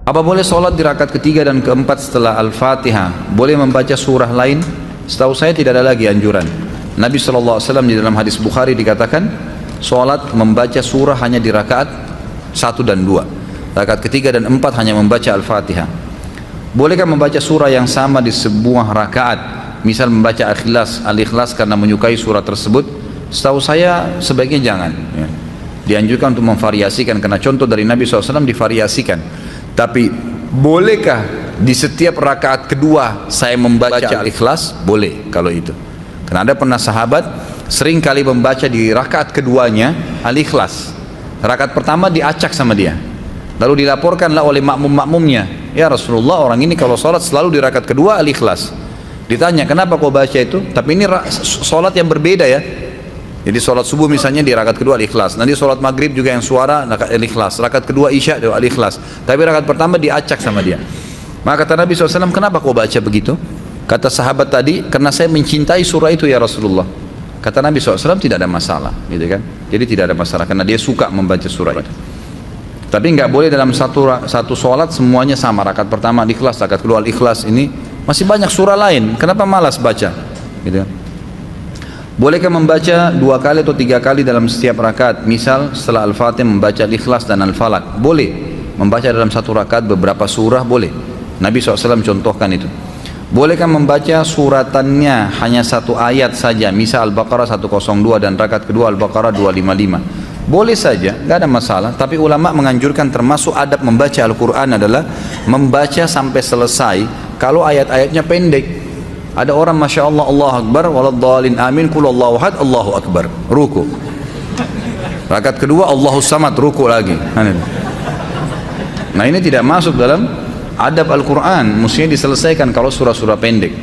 Apa boleh sholat di rakaat ketiga dan keempat setelah Al-Fatihah? Boleh membaca surah lain? Setahu saya tidak ada lagi anjuran. Nabi SAW di dalam hadis Bukhari dikatakan, sholat membaca surah hanya di rakaat 1 dan 2. Rakaat ketiga dan 4 hanya membaca Al-Fatihah. Bolehkah membaca surah yang sama di sebuah rakaat? Misal membaca Al-Ikhlas karena menyukai surah tersebut? Setahu saya sebaiknya jangan. Dianjurkan untuk memvariasikan, karena contoh dari Nabi SAW divariasikan. Tapi bolehkah di setiap rakaat kedua saya membaca Al-Ikhlas? Boleh kalau itu. Karena ada pernah sahabat sering kali membaca di rakaat keduanya Al-Ikhlas. Rakaat pertama diacak sama dia. Lalu dilaporkanlah oleh makmum-makmumnya, ya Rasulullah, orang ini kalau sholat selalu di rakaat kedua Al-Ikhlas. Ditanya, kenapa kau baca itu? Tapi ini sholat yang berbeda ya. Jadi sholat subuh misalnya di rakaat kedua Al-Ikhlas, nanti sholat maghrib juga yang suara Al-Ikhlas, rakaat kedua Isya Al-Ikhlas, tapi rakaat pertama diacak sama dia. Maka kata Nabi SAW, kenapa kau baca begitu? Kata sahabat tadi, karena saya mencintai surah itu ya Rasulullah. Kata Nabi SAW, tidak ada masalah, gitu kan? Jadi tidak ada masalah, karena dia suka membaca surah itu. Tapi nggak boleh dalam satu sholat semuanya sama, rakaat pertama Al-Ikhlas, rakaat kedua Al-Ikhlas. Ini masih banyak surah lain, kenapa malas baca? Gitu kan? Bolehkah membaca 2 kali atau 3 kali dalam setiap rakaat? Misal setelah Al-Fatihah membaca Al-Ikhlas dan Al-Falaq. Boleh. Membaca dalam satu rakaat beberapa surah boleh. Nabi SAW contohkan itu. Bolehkah membaca suratannya hanya 1 ayat saja? Misal Al-Baqarah 102 dan rakaat kedua Al-Baqarah 255. Boleh saja, nggak ada masalah. Tapi ulama menganjurkan termasuk adab membaca Al-Quran adalah membaca sampai selesai kalau ayat-ayatnya pendek. Ada orang Masya Allah, Allah Akbar, waladhdallin amin, kul Allahu ahad, Allahu Akbar, ruku. Rakaat kedua Allahu Samad, ruku lagi. Nah ini tidak masuk dalam adab Al-Quran, mestinya diselesaikan kalau surah-surah pendek.